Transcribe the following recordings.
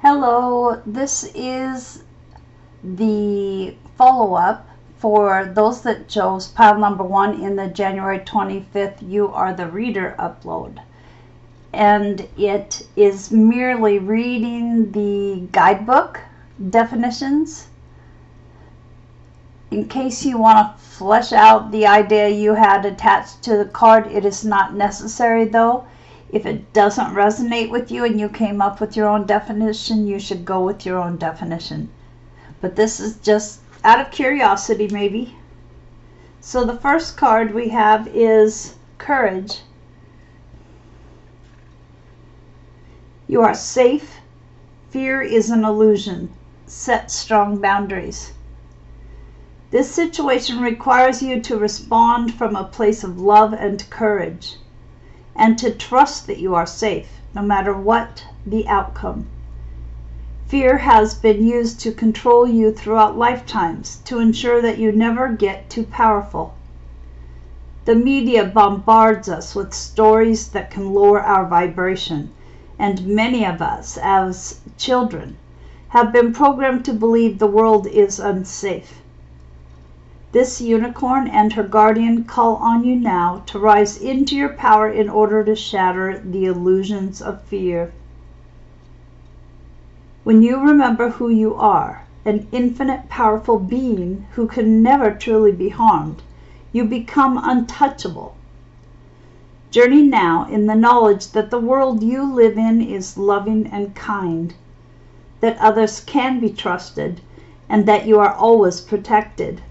Hello, this is the follow-up for those that chose pile number 1 in the January 25th You Are the Reader upload. And it is merely reading the guidebook definitions. In case you want to flesh out the idea you had attached to the card, it is not necessary though. If it doesn't resonate with you and you came up with your own definition, you should go with your own definition. But this is just out of curiosity maybe. So the first card we have is Courage. You are safe. Fear is an illusion. Set strong boundaries. This situation requires you to respond from a place of love and courage, and to trust that you are safe, no matter what the outcome. Fear has been used to control you throughout lifetimes, to ensure that you never get too powerful. The media bombards us with stories that can lower our vibration, and many of us, as children, have been programmed to believe the world is unsafe. This unicorn and her guardian call on you now to rise into your power in order to shatter the illusions of fear. When you remember who you are, an infinite powerful being who can never truly be harmed, you become untouchable. Journey now in the knowledge that the world you live in is loving and kind, that others can be trusted, and that you are always protected.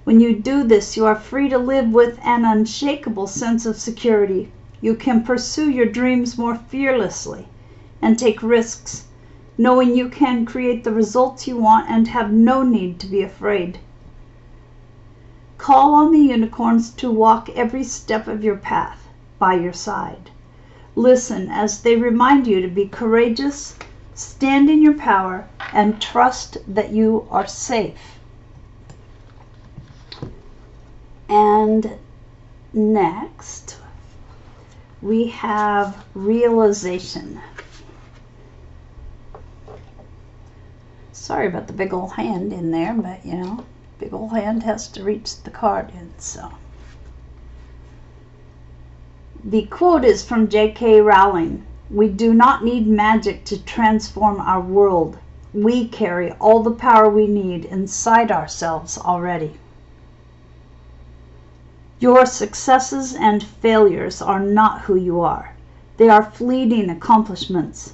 When you do this, you are free to live with an unshakable sense of security. You can pursue your dreams more fearlessly and take risks, knowing you can create the results you want and have no need to be afraid. Call on the unicorns to walk every step of your path by your side. Listen as they remind you to be courageous, stand in your power, and trust that you are safe. And next, we have Realization. Sorry about the big old hand in there, but you know, big old hand has to reach the card in, so. The quote is from J.K. Rowling. We do not need magic to transform our world. We carry all the power we need inside ourselves already. Your successes and failures are not who you are. They are fleeting accomplishments.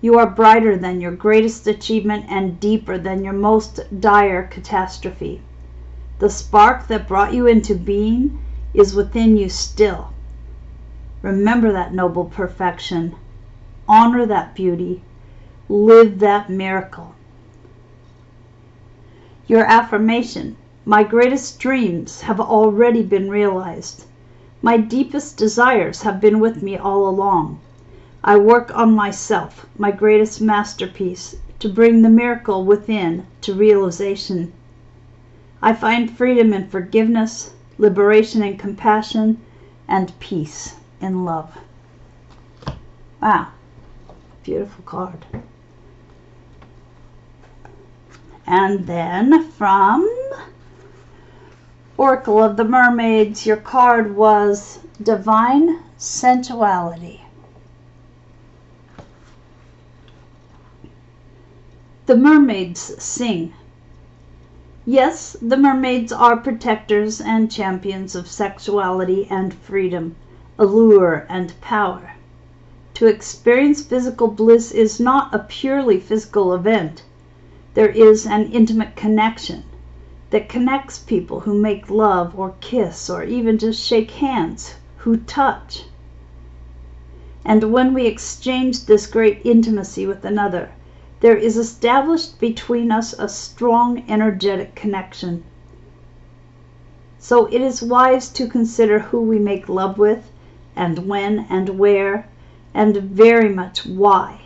You are brighter than your greatest achievement and deeper than your most dire catastrophe. The spark that brought you into being is within you still. Remember that noble perfection. Honor that beauty. Live that miracle. Your affirmation. My greatest dreams have already been realized. My deepest desires have been with me all along. I work on myself, my greatest masterpiece, to bring the miracle within to realization. I find freedom in forgiveness, liberation in compassion, and peace in love. Wow, beautiful card. And then from Oracle of the Mermaids, your card was Divine Sensuality. The mermaids sing. Yes, the mermaids are protectors and champions of sexuality and freedom, allure and power. To experience physical bliss is not a purely physical event. There is an intimate connection that connects people who make love or kiss or even just shake hands, who touch. And when we exchange this great intimacy with another, there is established between us a strong energetic connection. So it is wise to consider who we make love with, and when and where, and very much why.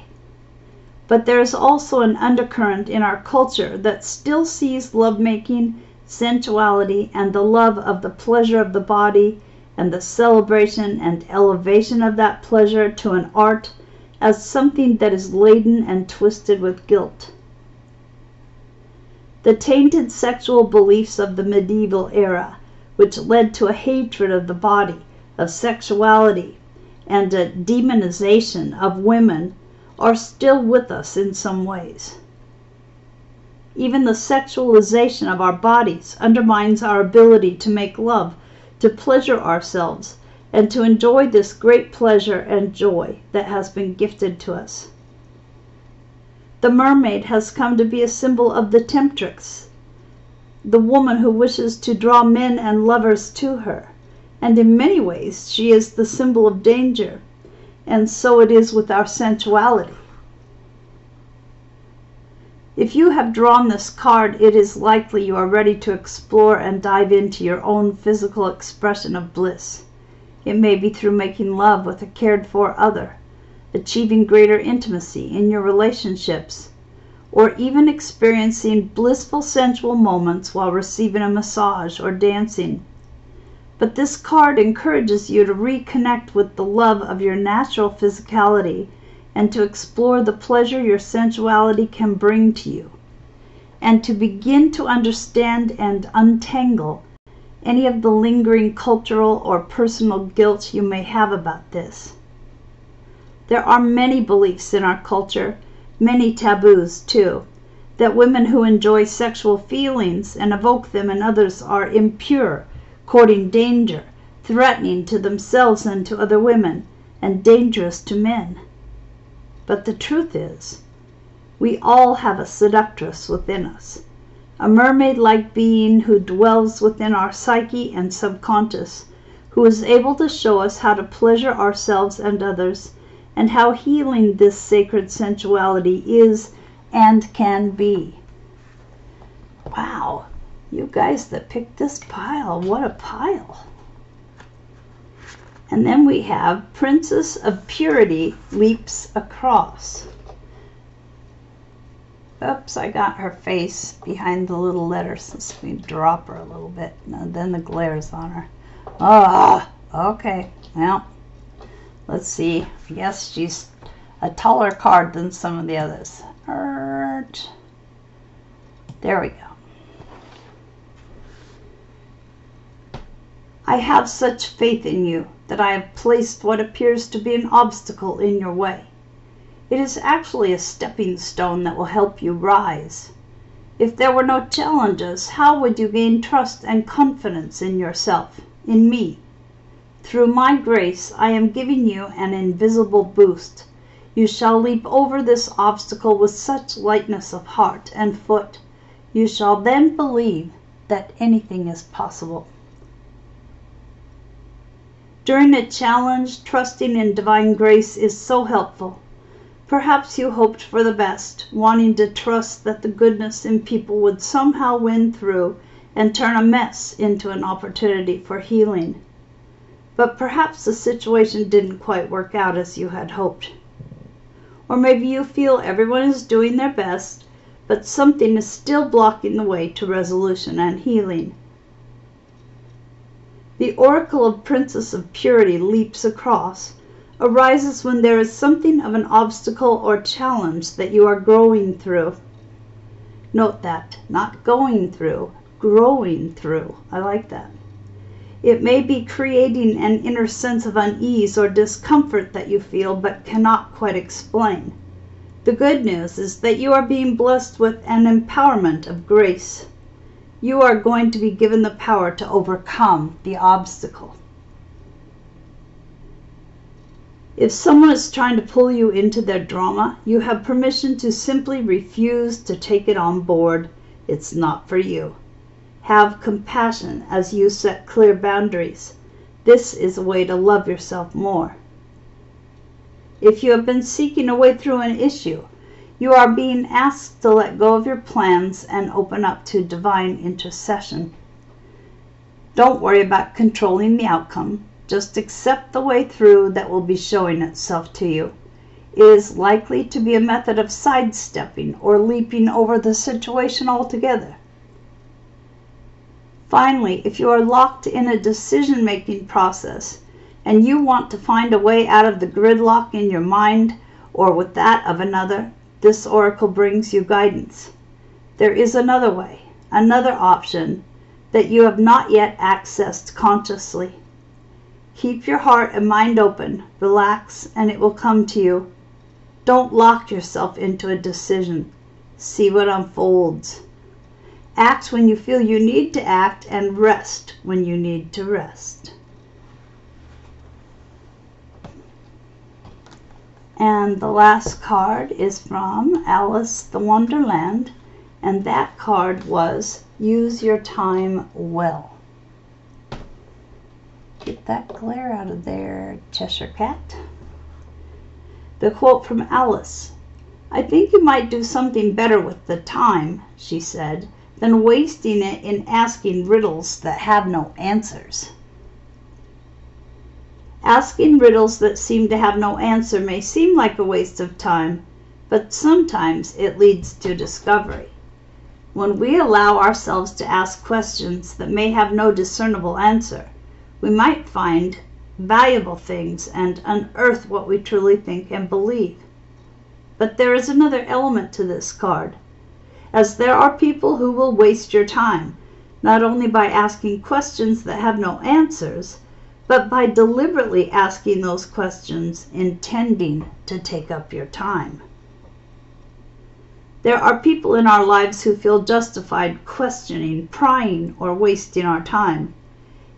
But there is also an undercurrent in our culture that still sees lovemaking, sensuality, and the love of the pleasure of the body, and the celebration and elevation of that pleasure to an art as something that is laden and twisted with guilt. The tainted sexual beliefs of the medieval era, which led to a hatred of the body, of sexuality, and a demonization of women, are still with us in some ways. Even the sexualization of our bodies undermines our ability to make love, to pleasure ourselves, and to enjoy this great pleasure and joy that has been gifted to us. The mermaid has come to be a symbol of the temptress, the woman who wishes to draw men and lovers to her, and in many ways she is the symbol of danger, and so it is with our sensuality. If you have drawn this card, it is likely you are ready to explore and dive into your own physical expression of bliss. It may be through making love with a cared-for other, achieving greater intimacy in your relationships, or even experiencing blissful sensual moments while receiving a massage or dancing. But this card encourages you to reconnect with the love of your natural physicality and to explore the pleasure your sensuality can bring to you, and to begin to understand and untangle any of the lingering cultural or personal guilt you may have about this. There are many beliefs in our culture, many taboos too, that women who enjoy sexual feelings and evoke them in others are impure, courting danger, threatening to themselves and to other women, and dangerous to men. But the truth is, we all have a seductress within us, a mermaid-like being who dwells within our psyche and subconscious, who is able to show us how to pleasure ourselves and others, and how healing this sacred sensuality is and can be. Wow, you guys that picked this pile, what a pile. And then we have Princess of Purity leaps across. Oops, I got her face behind the little letters. Let's me drop her a little bit. And then the glare's on her. Ah, okay. Well, let's see. Yes, she's a taller card than some of the others. There we go. I have such faith in you that I have placed what appears to be an obstacle in your way. It is actually a stepping stone that will help you rise. If there were no challenges, how would you gain trust and confidence in yourself, in me? Through my grace, I am giving you an invisible boost. You shall leap over this obstacle with such lightness of heart and foot. You shall then believe that anything is possible. During a challenge, trusting in divine grace is so helpful. Perhaps you hoped for the best, wanting to trust that the goodness in people would somehow win through and turn a mess into an opportunity for healing. But perhaps the situation didn't quite work out as you had hoped. Or maybe you feel everyone is doing their best, but something is still blocking the way to resolution and healing. The oracle of Princess of Purity leaps across arises when there is something of an obstacle or challenge that you are growing through. Note that, not going through, growing through. I like that. It may be creating an inner sense of unease or discomfort that you feel but cannot quite explain. The good news is that you are being blessed with an empowerment of grace. You are going to be given the power to overcome the obstacle. If someone is trying to pull you into their drama, you have permission to simply refuse to take it on board. It's not for you. Have compassion as you set clear boundaries. This is a way to love yourself more. If you have been seeking a way through an issue, you are being asked to let go of your plans and open up to divine intercession. Don't worry about controlling the outcome. Just accept the way through that will be showing itself to you. It is likely to be a method of sidestepping or leaping over the situation altogether. Finally, if you are locked in a decision-making process and you want to find a way out of the gridlock in your mind, or with that of another, this oracle brings you guidance. There is another way, another option that you have not yet accessed consciously. Keep your heart and mind open, relax, and it will come to you. Don't lock yourself into a decision. See what unfolds. Act when you feel you need to act, and rest when you need to rest. And the last card is from Alice the Wonderland, and that card was Use Your Time Well. Get that glare out of there, Cheshire Cat. The quote from Alice: "I think you might do something better with the time," she said, "than wasting it in asking riddles that have no answers." Asking riddles that seem to have no answer may seem like a waste of time, but sometimes it leads to discovery. When we allow ourselves to ask questions that may have no discernible answer, we might find valuable things and unearth what we truly think and believe. But there is another element to this card, as there are people who will waste your time, not only by asking questions that have no answers, but by deliberately asking those questions intending to take up your time. There are people in our lives who feel justified questioning, prying, or wasting our time.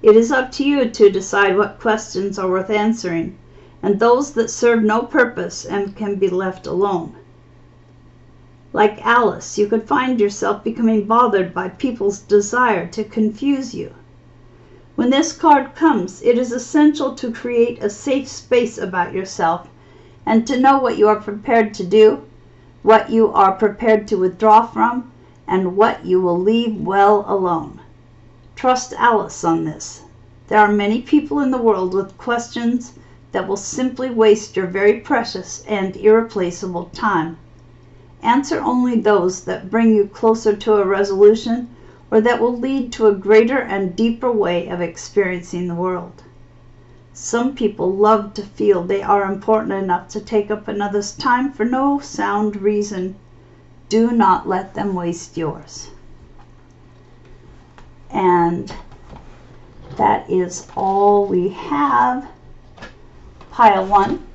It is up to you to decide what questions are worth answering, and those that serve no purpose and can be left alone. Like Alice, you could find yourself becoming bothered by people's desire to confuse you. When this card comes, it is essential to create a safe space about yourself and to know what you are prepared to do, what you are prepared to withdraw from, and what you will leave well alone. Trust Alice on this. There are many people in the world with questions that will simply waste your very precious and irreplaceable time. Answer only those that bring you closer to a resolution, or that will lead to a greater and deeper way of experiencing the world. Some people love to feel they are important enough to take up another's time for no sound reason. Do not let them waste yours. And that is all we have. Pile 1.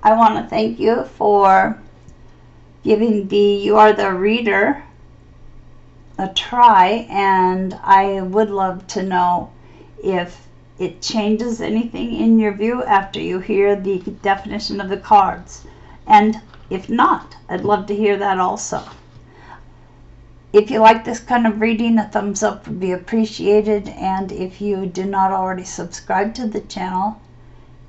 I want to thank you for giving the You Are the Reader a try, and I would love to know if it changes anything in your view after you hear the definition of the cards. And if not, I'd love to hear that also. If you like this kind of reading, a thumbs up would be appreciated, and if you do not already subscribe to the channel,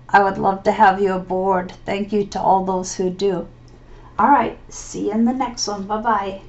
I would love to have you aboard. Thank you to all those who do. All right, see you in the next one. Bye-bye.